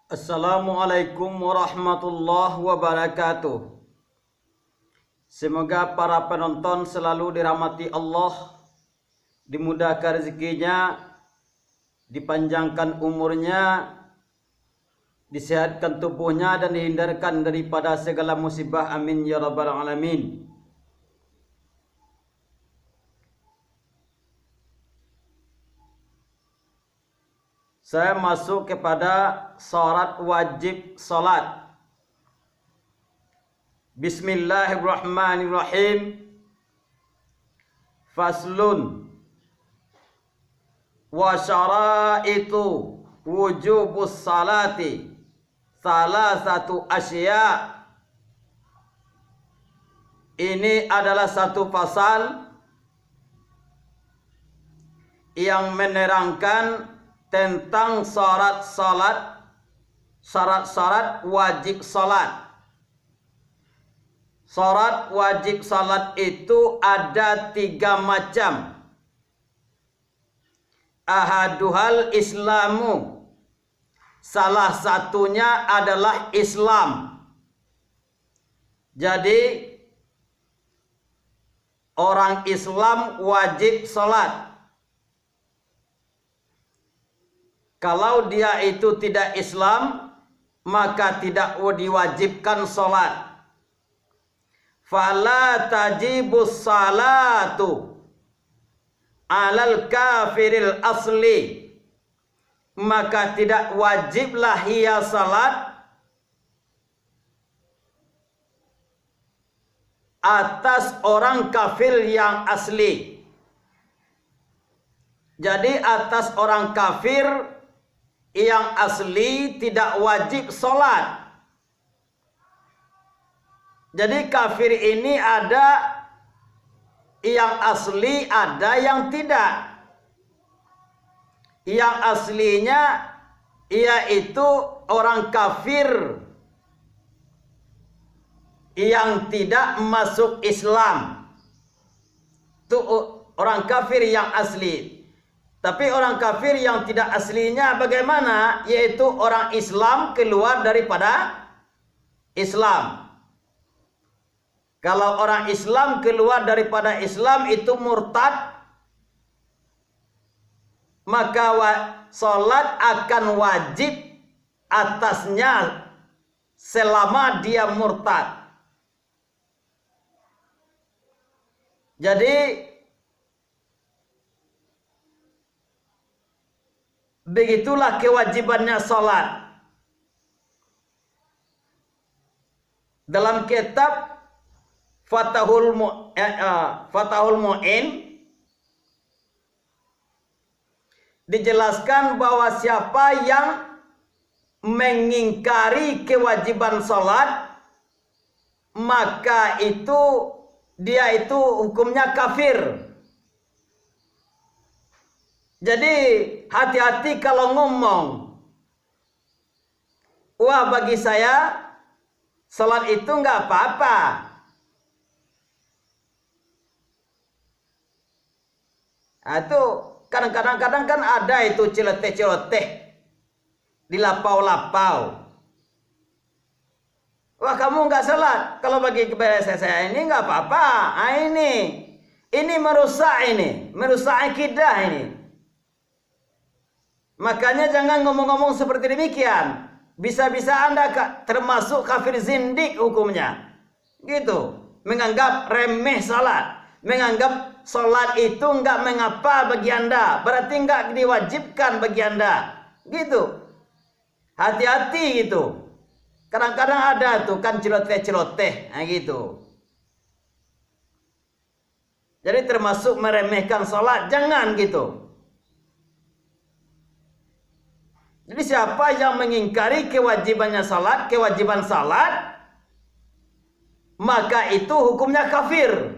Assalamualaikum warahmatullahi wabarakatuh. Semoga para penonton selalu dirahmati Allah, dimudahkan rezekinya, dipanjangkan umurnya, disehatkan tubuhnya dan dihindarkan daripada segala musibah. Amin ya rabbal alamin. Saya masuk kepada syarat wajib salat. Bismillahirrahmanirrahim. Faslun wa syaraitu wujubus salati salasatu asya. Ini adalah satu pasal yang menerangkan tentang syarat-syarat wajib salat. Syarat wajib salat itu ada 3 macam. Ahaduhal islamu, salah satunya adalah Islam. Jadi orang Islam wajib salat. Kalau dia itu tidak Islam, maka tidak diwajibkan salat. Fala tajibus salatu alal kafiril asli, maka tidak wajiblah ia salat atas orang kafir yang asli. Jadi atas orang kafir yang asli tidak wajib salat. Jadi kafir ini ada yang asli, ada yang tidak. Yang aslinya yaitu orang kafir yang tidak masuk Islam. Itu orang kafir yang asli. Tapi orang kafir yang tidak aslinya bagaimana? Yaitu orang Islam keluar daripada Islam. Kalau orang Islam keluar daripada Islam itu murtad, maka salat akan wajib atasnya selama dia murtad. Jadi begitulah kewajibannya salat. Dalam kitab Fatahul Mu'in dijelaskan bahwa siapa yang mengingkari kewajiban salat, maka dia itu hukumnya kafir. Jadi hati-hati kalau ngomong, wah bagi saya salat itu nggak apa-apa. Itu kadang-kadang kan ada itu celoteh-celoteh di lapau-lapau. Wah kamu nggak salat, kalau bagi kepada saya ini nggak apa-apa. Ini merusak akidah ini. Makanya jangan ngomong-ngomong seperti demikian. Bisa-bisa Anda termasuk kafir zindik hukumnya. Gitu. Menganggap remeh salat. Menganggap salat itu enggak mengapa bagi Anda. Berarti enggak diwajibkan bagi Anda. Gitu. Hati-hati gitu. Kadang-kadang ada tuh kan celoteh-celoteh. Nah gitu. Jadi termasuk meremehkan salat. Jangan gitu. Jadi siapa yang mengingkari kewajiban salat, maka itu hukumnya kafir.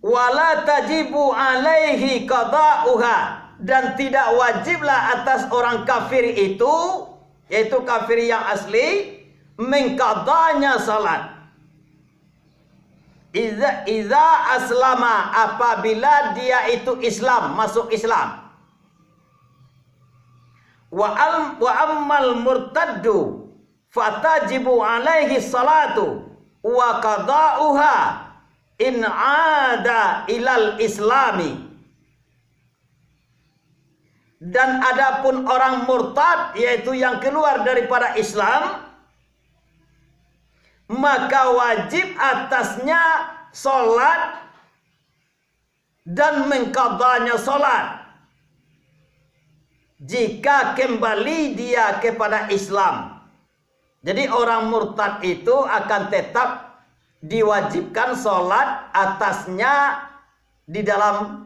Wala tajibu alaihi qada'uha, dan tidak wajiblah atas orang kafir itu, yaitu kafir yang asli, mengqadanya salat. Iza aslama, apabila dia itu Islam, masuk Islam. wa ammal murtaddu fatajibu alaihi salatu wa qada'uha in ada ilal islami. Dan adapun orang murtad, yaitu yang keluar daripada Islam, maka wajib atasnya sholat dan mengqadanya sholat jika kembali dia kepada Islam. Jadi orang murtad itu akan tetap diwajibkan sholat atasnya di dalam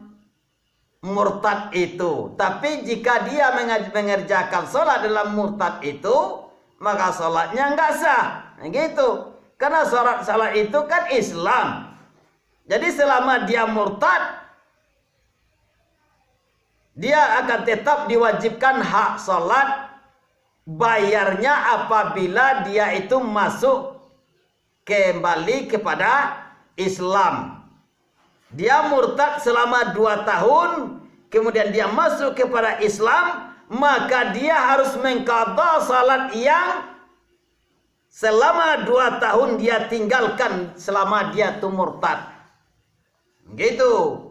murtad itu. Tapi jika dia mengerjakan sholat dalam murtad itu, maka sholatnya nggak sah. Nah, gitu. Karena sholat itu kan Islam. Jadi selama dia murtad, dia akan tetap diwajibkan hak sholat, bayarnya apabila dia itu masuk kembali kepada Islam. Dia murtad selama 2 tahun, kemudian dia masuk kepada Islam, maka dia harus mengqadha salat yang selama 2 tahun dia tinggalkan selama dia itu murtad. Gitu.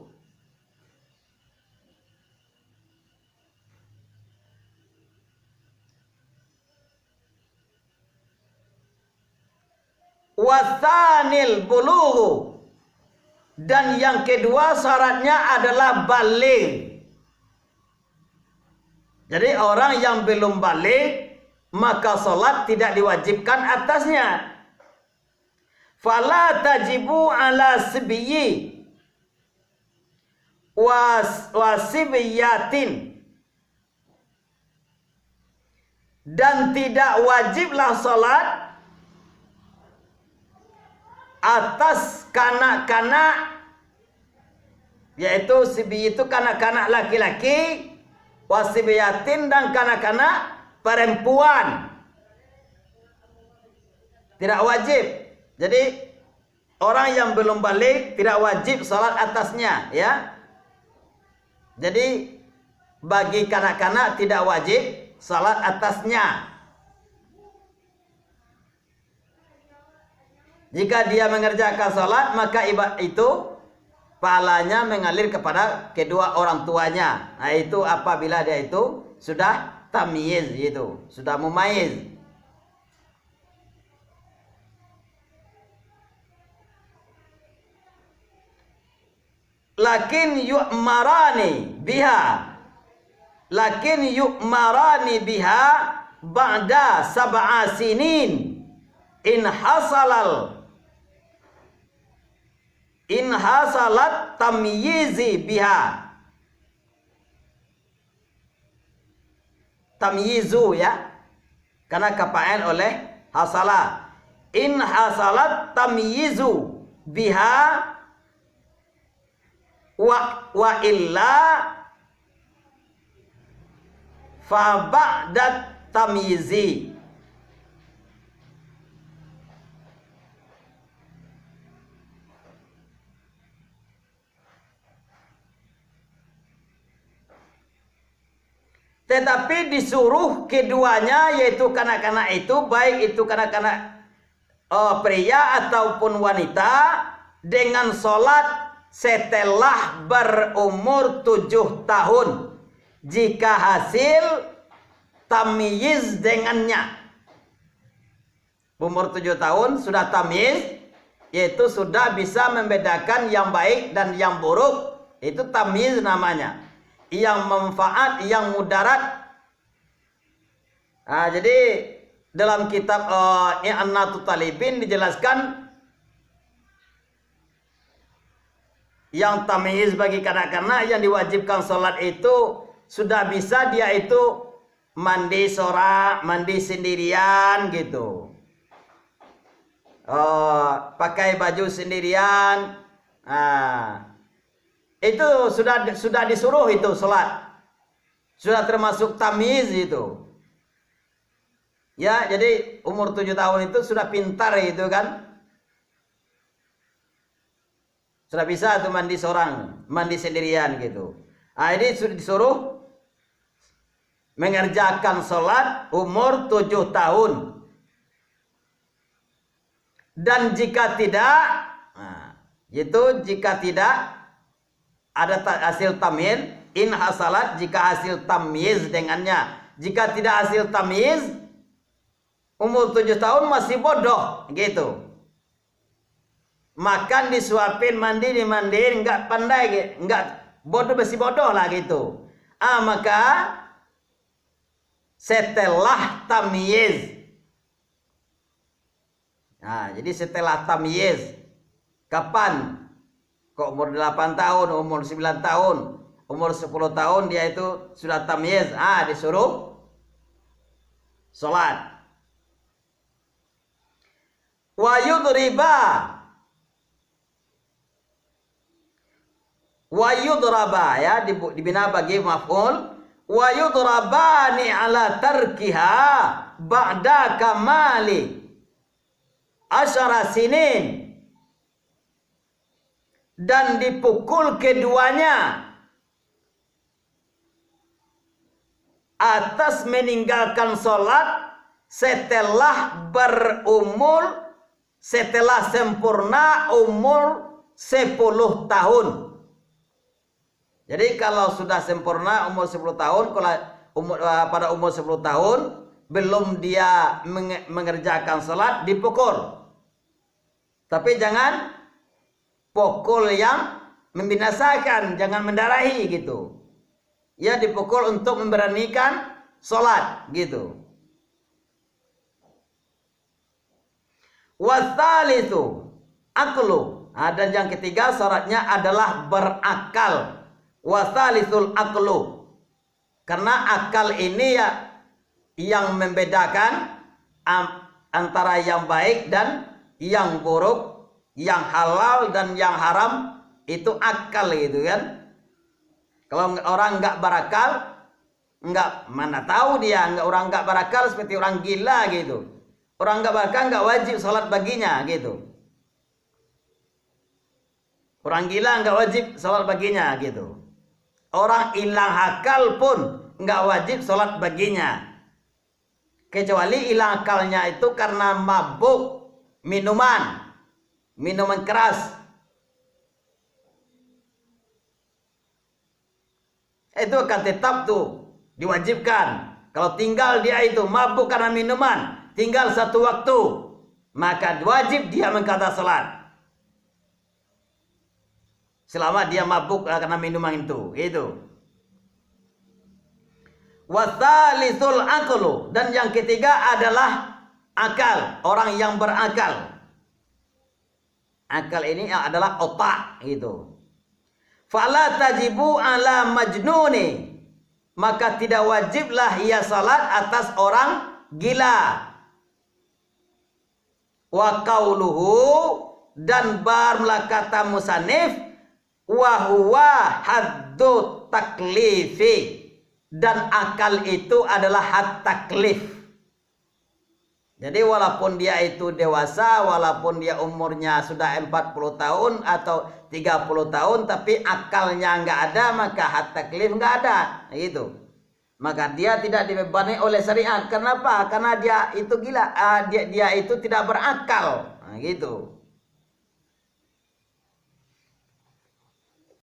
Wathanil bulughu, dan yang kedua syaratnya adalah baligh. Jadi orang yang belum baligh maka salat tidak diwajibkan atasnya. Fala tajibu ala sibyi wasibyatin, dan tidak wajiblah salat atas kanak-kanak, yaitu sibi itu kanak-kanak laki-laki, wasibiyatin dan kanak-kanak perempuan. Tidak wajib. Jadi orang yang belum balik tidak wajib salat atasnya, ya. Jadi bagi kanak-kanak tidak wajib salat atasnya. Jika dia mengerjakan salat, maka ibadah itu pahalanya mengalir kepada kedua orang tuanya. Nah, itu apabila dia itu sudah tamyiz, itu sudah mumayyiz. Lakin yu'marani biha ba'da 7 sinin in hasalat tamyizi biha. Tamyizu, ya, karena kepa'il oleh hasala. In hasalat tamyizu biha wa illa fa ba'da tamyizi. Tetapi disuruh keduanya, yaitu kanak-kanak itu, baik itu kanak-kanak pria ataupun wanita, dengan sholat setelah berumur 7 tahun jika hasil tamyiz dengannya. Umur 7 tahun sudah tamyiz, yaitu sudah bisa membedakan yang baik dan yang buruk, itu tamyiz namanya. Yang manfaat, yang mudarat. Nah, jadi dalam kitab I'anatul Talibin dijelaskan yang tamyiz bagi kanak-kanak yang diwajibkan sholat itu sudah bisa dia itu mandi sorak, mandi sendirian gitu, pakai baju sendirian. Nah, itu sudah disuruh itu sholat, sudah termasuk tamyiz itu, ya. Jadi umur 7 tahun itu sudah pintar itu kan, sudah bisa tuh mandi seorang, mandi sendirian gitu. Nah, ini sudah disuruh mengerjakan sholat umur 7 tahun. Dan jika tidak, jika tidak ada hasil tamyiz, in hasalat, jika hasil tamyiz dengannya. Jika tidak hasil tamyiz, umur 7 tahun masih bodoh gitu. Makan disuapin, mandi dimandiin, nggak pandai, nggak bodoh, masih bodoh lah gitu. Maka setelah tamyiz. Jadi setelah tamyiz, kapan? Kok umur 8 tahun, umur 9 tahun, umur 10 tahun dia itu sudah tamyiz, disuruh sholat. Wa yudraba ya, dibina bagi maf'ul. Wa yudrabani ala tarkiha ba'da kamali asyara sinin. Dan dipukul keduanya atas meninggalkan sholat setelah sempurna umur 10 tahun. Jadi kalau sudah sempurna umur 10 tahun, kalau pada umur 10 tahun belum dia mengerjakan sholat, dipukul. Tapi jangan pukul yang membinasakan, jangan mendarahi gitu. Ya, dipukul untuk memberanikan sholat gitu. Wasalitsu aqlu. Dan yang ketiga syaratnya adalah berakal. Wasalisul aqlu. Karena akal ini ya yang membedakan antara yang baik dan yang buruk, yang halal dan yang haram, itu akal gitu kan. Kalau orang nggak berakal, nggak, mana tahu dia, orang nggak berakal seperti orang gila gitu. Orang nggak berakal nggak wajib sholat baginya gitu. Orang gila nggak wajib sholat baginya gitu. Orang hilang akal pun nggak wajib sholat baginya. Kecuali hilang akalnya itu karena mabuk minuman keras. Itu akan tetap tuh diwajibkan. Kalau tinggal dia itu mabuk karena minuman, tinggal 1 waktu, maka wajib dia mengqadha salat. Selama dia mabuk karena minuman itu, gitu. Watsalisul aqlu, dan yang ketiga adalah akal, orang yang berakal. Akal ini adalah otak gitu. Fala tajibu ala majnuni, maka tidak wajiblah ia salat atas orang gila. Wa qauluhu, dan barlah kata musannif, wa huwa haddu taklifi, dan akal itu adalah had taklif. Jadi walaupun dia itu dewasa, walaupun dia umurnya sudah 40 tahun atau 30 tahun, tapi akalnya nggak ada, maka had taklif nggak ada, gitu. Maka dia tidak dibebani oleh syariat. Kenapa? Karena dia itu gila, dia itu tidak berakal, gitu.